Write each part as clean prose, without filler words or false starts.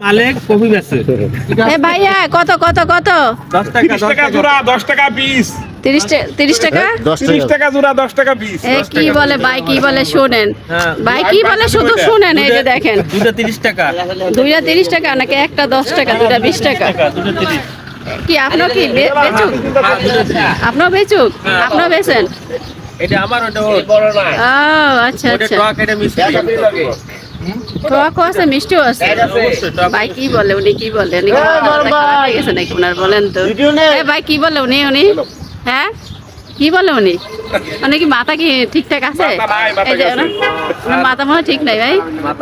মালিক coffee বেচে। এ ভাইয়া কত কত কত 10 টাকা জোড়া, 10 টাকা পিস। 30 টাকা 30 টাকা জোড়া, 10 টাকা পিস। এ কি বলে ভাই, কি বলে শুনেন হ্যাঁ। ভাই, কি বলে শুধু শুনেন। এই যে দেখেন, দুটো 30 টাকা। দুইটা 30 টাকা নাকি একটা 10 টাকা, দুইটা 20 টাকা? দুটো 30। কি আপনার কি বেচুক? আপনার বেচুক, আপনার বেচেন? এটা আমার, ওটা ওর। বড় না। ও আচ্ছা ওটা আচ্ছা, টক, এটা মিষ্টি। টকও আছে মিষ্টিও আছে। ভাই কি বলে উনি, কি বলে উনি? গেছে নাকি ওনার, বলেন তো। এ ভাই কি বলে উনি, হ্যাঁ কি বলে উনি? মানে কি মাথা কি ঠিকঠাক আছে? এই যে ওনার মাথা মনে হয় ঠিক নাই ভাই।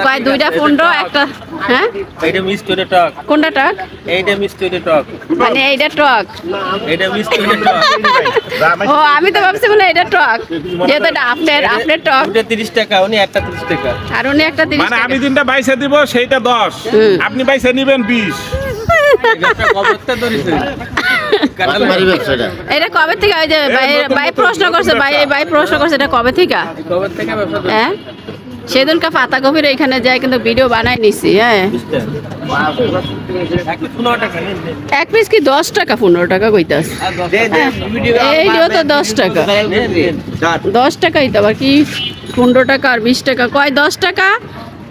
কয় দুইটা 15 একটা, হ্যাঁ এইটা মিষ্টি, ওটা টক। কোনটা টক? এইটা মিষ্টি, ওটা টক। মানে এইটা টক? এইটা মিষ্টি, ওটা টক। ও আমি তো ভাবছি মানে এটা টক, যেহেতু এটা আপনার টক। ওটা 30 টাকা, উনি একটা 30 টাকা। আর উনি একটা 30 মানে টাকা। আমি দিনটা বাইসে দিব সেইটা 10, আপনি বাইসে নিবেন 20। একটা কবরটা ধরেছে। এটা কবে থেকে? ওই যে ভাই প্রশ্ন করছে, ভাই প্রশ্ন করছে এটা কবে থেকে? কবর থেকে ব্যবসা করে। হ্যাঁ সেদিনকে পাতা কবির এখানে যায় কিন্তু ভিডিও বানাই নিছি। হ্যাঁ একটা 15 টাকা নিন। এক পিস কি 10 টাকা 15 টাকা কইতাস? এইটাও তো 10 টাকা। 10 টাকাই তো, আবার কি 15 টাকা আর 20 টাকা কয়? 10 টাকা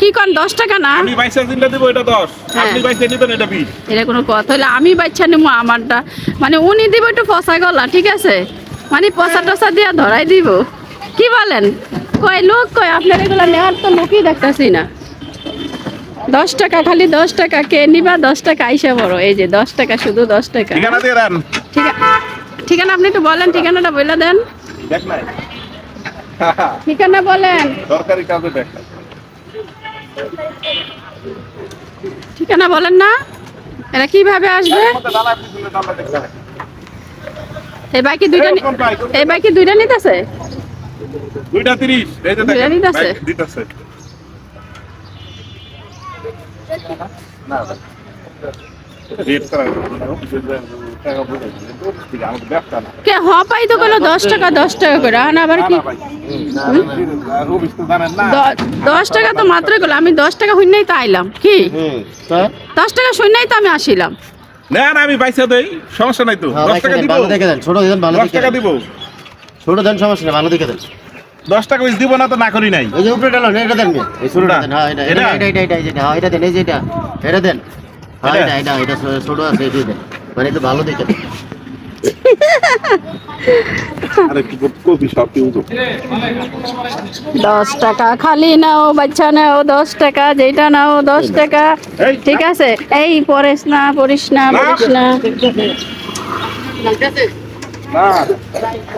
কি কোন? 10 টাকা না? আমি বাইসে দিনটা দিব এটা 10, আপনি বাইসে নিবেন এটা 20। এটা কোনো কথা হলে? আমি বাচ্চা নিবো আমারটা, মানে উনি দিব একটু পচা গলা, ঠিক আছে? মানে পচা টসা দিয়া ধরাই দিব, কি বলেন? কয় লোক কয় আপনার এগুলো নেওয়ার তো লোকই দেখতেছি না। 10 টাকা, খালি 10 টাকা কে নিবা? 10 টাকা আইসা বড়। এই যে 10 টাকা, শুধু 10 টাকা। ঠিকানা দিয়ে দেন। ঠিকানা আপনি একটু বলেন, ঠিকানাটা বলে দেন। দেখ নাই ঠিকানা বলেন, সরকারি কাজে দেখ নাই। ঠিকানা বলেন না। এরা কিভাবে আসবে? এই বাইকে দুইটা এই বাইকে দুইটা নিতেছে। দুইটা 30, এই যে দুইটা দেখেন নিতেছে। বাইক দিতেছে। না রেট করা টাকা বলে দিই, আমাদের ব্যবসা না। কে হ পাই তো কইলো 10 টাকা 10 টাকা করে। আর আবার কি রবিস তো জানেন না। 10 টাকা তো মাত্র কইলো। আমি 10 টাকা হইনাই তো আইলাম। কি 10 টাকা হইনাই তো আমি আসিলাম। না না আমি বাইসে দেই, সমস্যা নাই তো। 10 টাকা দিব, ভালো দেখে দেন, ছোট দেন, ভালো 10 দেখে টাকা দেন, দিব। ছোট দেন, সমস্যা নেই, ভালো দেখে দেন। 10 টাকা বেশি দিব না তো না করি নাই। এই যে উপরে ডালো, এটা দেন, এই ছোটটা দেন। হ্যাঁ এটা এটা? হ্যাঁ এটা দেন, এই যে এটা দেন। হ্যাঁ এটা ছোট আছে, এটা দেন, মানে একটু ভালো দেখে দেন। আরে কি কপি সব কি উঠো। 10 টাকা খালি নাও, বাচ্চা নাও 10 টাকা, যেটা নাও 10 টাকা। ঠিক আছে, এই পড়িস না পড়িস না। না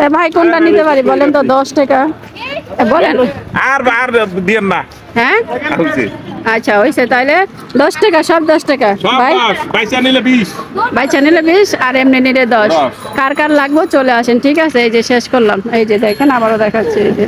এ ভাই কোনটা নিতে পারি বলেন তো? 10 টাকা বলেন। আর দিয়েন না। হ্যাঁ আর হচ্ছে আচ্ছা হইছে, তাহলে 10 টাকা, সব 10 টাকা সব ভাই। 10, বাইসা নিলে 20। বাচ্চা নিলে 20 আর এমনি নিলে 10। 10 কার কার লাগবে চলে আসেন, ঠিক আছে? এই যে শেষ করলাম, এই যে দেখেন আবারও দেখাচ্ছি, এই যে